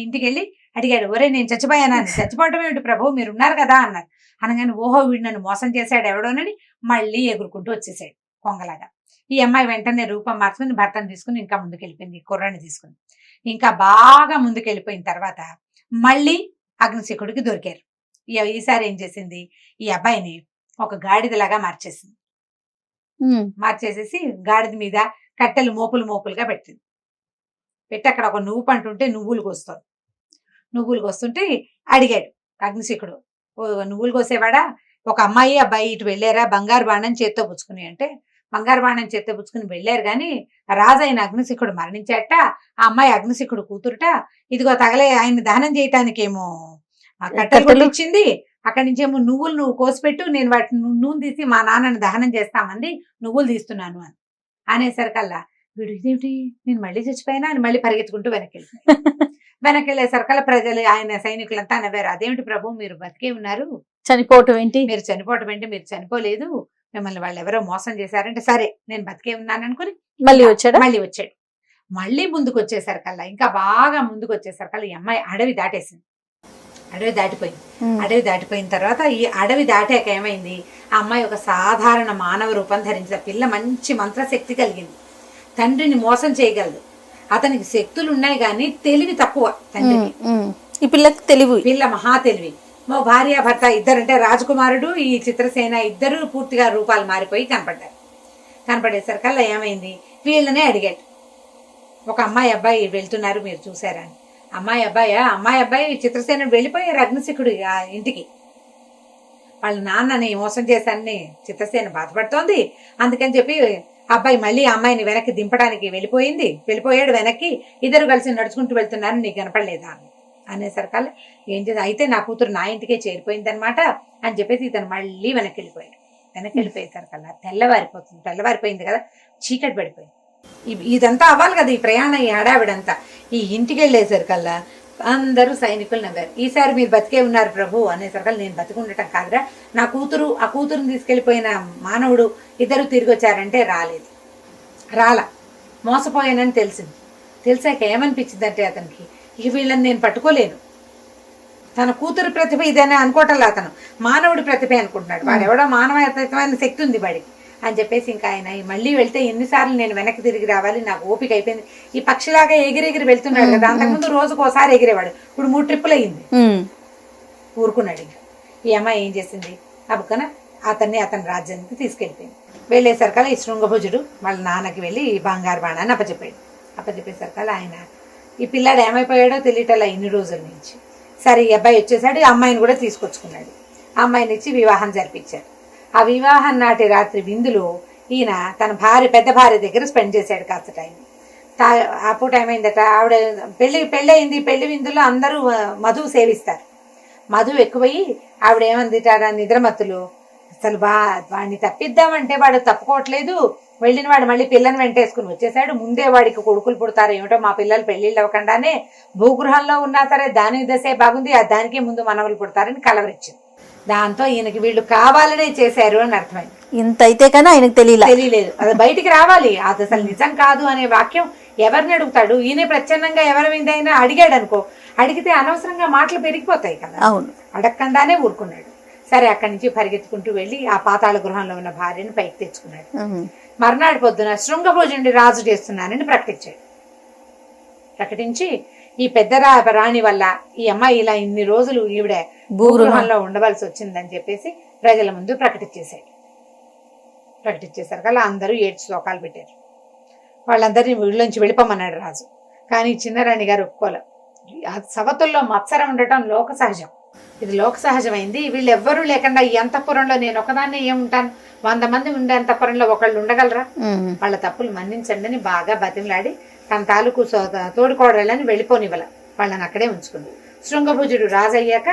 ఇంటికి వెళ్ళి అడిగాడు, ఒరే నేను చచ్చిపోయానా, చచ్చిపోవటం ఏమిటి ప్రభు మీరు ఉన్నారు కదా అన్నారు. అనగానే ఓహో వీడు నన్ను మోసం చేశాడు ఎవడోనని మళ్ళీ ఎగురుకుంటూ వచ్చేసాడు కొంగలాగా. ఈ అమ్మాయి వెంటనే రూపం మార్చుకుని భర్తను తీసుకుని ఇంకా ముందుకెళ్ళిపోయింది, కుర్రాన్ని తీసుకుని ఇంకా బాగా ముందుకెళ్ళిపోయిన తర్వాత మళ్ళీ అగ్నిశిఖుడికి దొరికారు. ఈసారి ఏం చేసింది, ఈ అబ్బాయిని ఒక గాడిదలాగా మార్చేసేసి గాడిద మీద కట్టెలు మోపులుగా పెట్టి అక్కడ ఒక నువ్వు పంటుంటే నువ్వులు కోస్తుంటే అడిగాడు అగ్నిశిఖుడు, నువ్వులు కోసేవాడా, ఒక అమ్మాయి అబ్బాయి ఇటు వెళ్ళారా బంగారు బాణం చేత్తో పుచ్చుకుని అంటే, బంగారు బాణం చేత్తో పుచ్చుకుని వెళ్ళారు గాని రాజైన అగ్నిశిఖుడు మరణించాట, ఆ అమ్మాయి అగ్నిశిఖుడు కూతురుట, ఇదిగో తగలే ఆయన దహనం చేయటానికేమో కట్టెలు ఇచ్చింది, అక్కడి నుంచేమో నువ్వు కోసిపెట్టు, నేను వాటిని నూనె తీసి మా నాన్నని దహనం చేస్తామంది, నువ్వులు తీస్తున్నాను అని అనేసరికల్లా వీడు ఇదేమిటి నేను మళ్ళీ చచ్చిపోయినా అని మళ్ళీ పరిగెత్తుకుంటూ వెనకెళ్ళేసరికల్లా ప్రజలు ఆయన సైనికులంతా నవ్వారు, అదేమిటి ప్రభు మీరు బతికే ఉన్నారు, చనిపోవటం ఏంటి, మీరు చనిపోలేదు, మిమ్మల్ని వాళ్ళు ఎవరో మోసం చేశారంటే సరే నేను బతికే ఉన్నాను అనుకుని మళ్ళీ వచ్చాడు. మళ్ళీ ముందుకు వచ్చేసరికల్లా ఇంకా బాగా ముందుకు వచ్చేసరికల్లా ఈ అమ్మాయి అడవి దాటిపోయిన తర్వాత ఈ అడవి దాటాక ఏమైంది, ఆ అమ్మాయి ఒక సాధారణ మానవ రూపం ధరించిన పిల్ల, మంచి మంత్రశక్తి కలిగింది, తండ్రిని మోసం చేయగలదు, అతనికి శక్తులు ఉన్నాయి కానీ తెలివి తక్కువ తండ్రికి. ఈ పిల్లకి పిల్ల మహా తెలివి. మా భార్య భర్త ఇద్దరంటే రాజకుమారుడు ఈ చిత్రసేన ఇద్దరు పూర్తిగా రూపాలు మారిపోయి కనపడేసరికల్లా ఏమైంది, వీళ్ళనే అడిగాడు, ఒక అమ్మాయి అబ్బాయి వెళ్తున్నారు మీరు చూసారా అని. అమ్మాయి అబ్బాయి చిత్రసేన వెళ్ళిపోయారు అగ్నిశిఖుడు ఇంటికి, వాళ్ళ నాన్నని మోసం చేశానని చిత్రసేన బాధపడుతోంది, అందుకని చెప్పి అబ్బాయి మళ్ళీ అమ్మాయిని వెనక్కి దింపడానికి వెళ్ళిపోయాడు వెనక్కి, ఇద్దరు కలిసి నడుచుకుంటూ వెళ్తున్నారు, నీకు కనపడలేదా అనేసరికల్లా ఏం చేసి అయితే నా కూతురు నా ఇంటికే చేరిపోయిందనమాట అని చెప్పేసి ఇతను మళ్ళీ వెనక్కి వెళ్ళిపోయేసరికల్లా తెల్లవారిపోయింది కదా, చీకటి పడిపోయింది. ఇదంతా అవ్వాలి కదా, ఈ ప్రయాణం ఈ హడావిడంతా. ఈ ఇంటికి వెళ్ళేసరికల్లా అందరూ సైనికులు నవ్వారు, ఈసారి మీరు బతికే ఉన్నారు ప్రభు అనేసరికల్లా నేను బతికుండటం కాదురా, నా కూతురు ఆ కూతురుని తీసుకెళ్లిపోయిన మానవుడు ఇద్దరు తిరిగి వచ్చారంటే రాలా మోసపోయానని తెలిసాక ఏమనిపించిందంటే అతనికి, ఇక వీళ్ళని నేను పట్టుకోలేను, తన కూతురు ప్రతిభ ఇదేనా అనుకోవటంలా, అతను మానవుడి ప్రతిభ అనుకుంటున్నాడు, వాడు ఎవడో మానవతమైన శక్తి ఉంది వాడికి అని చెప్పేసి ఇంకా ఆయన మళ్ళీ వెళ్తే ఎన్నిసార్లు నేను వెనక్కి తిరిగి రావాలి, నాకు ఓపిక అయిపోయింది, ఈ పక్షిలాగా ఎగిరెగిరి వెళ్తున్నాడు కదా, అంతకుముందు రోజుకు ఒకసారి ఎగిరేవాడు, ఇప్పుడు 3 ట్రిప్పులు అయ్యింది, ఊరుకున్నాడు. ఇంకా ఈ అమ్మాయి ఏం చేసింది, అబ్బుకన అతని రాజ్యానికి తీసుకెళ్ళిపోయింది. వెళ్ళేసరికల్లా ఈ శృంగభుజుడు వాళ్ళ నాన్నకి వెళ్ళి ఈ బంగారు బాణాన్ని అప్పచెప్పేసరికల్లా ఆయన ఈ పిల్లాడు ఏమైపోయాడో తెలియటలా ఇన్ని రోజుల నుంచి. సరే ఈ అబ్బాయి వచ్చేసాడు, ఈ అమ్మాయిని కూడా తీసుకొచ్చుకున్నాడు, ఆ అమ్మాయిని ఇచ్చి వివాహం జరిపించారు. ఆ వివాహం నాటి రాత్రి విందులో ఈయన తన పెద్ద భార్య దగ్గర స్పెండ్ చేశాడు కాస్త టైం. అప్పుడు టైం అయిందట, ఆవిడ పెళ్ళి అయింది, పెళ్లి విందులో అందరూ మధువు సేవిస్తారు, మధు ఎక్కువయ్యి ఆవిడ ఏమంది నిద్రమత్తులు అసలు వాడిని తప్పిద్దామంటే వాడు తప్పుకోవట్లేదు, వెళ్ళిన వాడు మళ్ళీ పిల్లని వెంటేసుకుని వచ్చేసాడు, ముందే వాడికి కొడుకులు పుడతారు ఏమిటో, మా పిల్లలు పెళ్లిళ్ళు అవ్వకుండానే భూగృహంలో ఉన్నా సరే దాని దశే బాగుంది, దానికి ముందు మనవలు పుడతారని కలవరిచ్చింది. దాంతో ఈయనకి వీళ్ళు కావాలనే చేశారు అని అర్థమైంది. ఇంత అయితే కానీ ఆయనకు తెలియలేదు, అది బయటికి రావాలి, అది అసలు నిజం కాదు అనే వాక్యం ఎవరిని అడుగుతాడు? ఈయన ప్రచ్ఛన్నంగా ఎవరి మీదైనా అడిగాడు అనుకో, అడిగితే అనవసరంగా మాటలు పెరిగిపోతాయి కదా. అవును, అడగకుండానే ఊరుకున్నాడు. సరే అక్కడి నుంచి పరిగెత్తుకుంటూ వెళ్ళి ఆ పాతాళ గృహంలో ఉన్న భార్యను పైకి తెచ్చుకున్నాడు. మర్నాడు పొద్దున శృంగభోజుని రాజు చేస్తున్నానని ప్రకటించి ఈ పెద్ద రాణి వల్ల ఈ అమ్మాయి ఇలా ఇన్ని రోజులు ఈవిడ భూగృహంలో ఉండవలసి వచ్చిందని చెప్పేసి ప్రజల ముందు ప్రకటించేశారు కదా. అందరూ 7 శ్లోకాలు పెట్టారు. వాళ్ళందరినీ ఊళ్ళోంచి వెళ్ళిపోమన్నాడు రాజు. కానీ చిన్నరాణి గారు ఒప్పుకోలే. సవతుల్లో మత్సరం ఉండటం లోక సహజం, ఇది లోక సహజమైంది. వీళ్ళు ఎవ్వరూ లేకుండా ఈ అంతఃపురంలో నేను ఒకదాన్నే ఏముంటాను, 100 మంది ఉండే అంతఃపురంలో ఒకళ్ళు ఉండగలరా? వాళ్ళ తప్పులు మన్నించండి అని బాగా బతిమలాడి తన తాలూకు తోడుకోడలని వెళ్ళిపోనివ్వాల, వాళ్ళని అక్కడే ఉంచుకుంది. శృంగభుజుడు రాజు అయ్యాక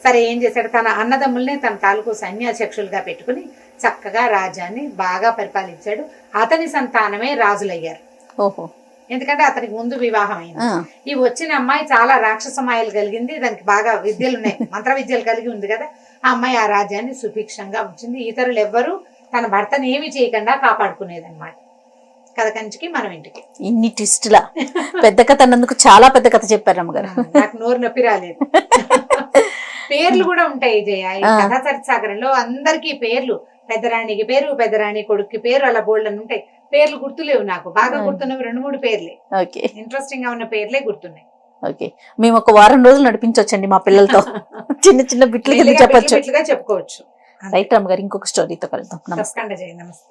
సరే ఏం చేశాడు, తన అన్నదమ్ముల్ని తన తాలూకు సైన్యాధ్యక్షులుగా పెట్టుకుని చక్కగా రాజ్యాన్ని బాగా పరిపాలించాడు. అతని సంతానమే రాజులయ్యారు. ఓహో, ఎందుకంటే అతనికి ముందు వివాహం అయింది. ఈ వచ్చిన అమ్మాయి చాలా రాక్షసమాయలు కలిగింది, దానికి బాగా విద్యలు ఉన్నాయి, మంత్ర విద్యలు కలిగి ఉంది కదా. ఆ అమ్మాయి ఆ రాజ్యాన్ని సుభిక్షంగా ఉంచింది. ఇతరులు ఎవ్వరూ తన భర్తను ఏమి చేయకుండా కాపాడుకునేది అనమాట. కథ కంచికి మనం ఇంటికి. ఇన్ని ట్విస్టులా పెద్ద కథ అన్నందుకు చాలా పెద్ద కథ చెప్పారు అమ్మగారు. నాకు నోరు నొప్పి రాలేదు. పేర్లు కూడా ఉంటాయి జయ ఈ కథా చరిత్సాగరంలో. అందరికీ పేర్లు, పెద్దరాణికి పేరు, పెద్దరాణి కొడుక్కి పేరు, అలా బోల్డ్ అని ఉంటాయి. పేర్లు గుర్తులేవు నాకు, బాగా గుర్తున్నవి 2-3 పేర్లే. ఇంట్రెస్టింగ్ గా ఉన్న పేర్లే గుర్తున్నాయి. ఓకే, మేము ఒక వారం రోజులు నడిపించవచ్చండి మా పిల్లలతో. చిన్న బిట్లు చెప్పొచ్చు, చెప్పుకోవచ్చు. రైట్ అమ్మగారు, ఇంకొక స్టోరీతో కలుద్దాం. నమస్కారం జయ, నమస్తే.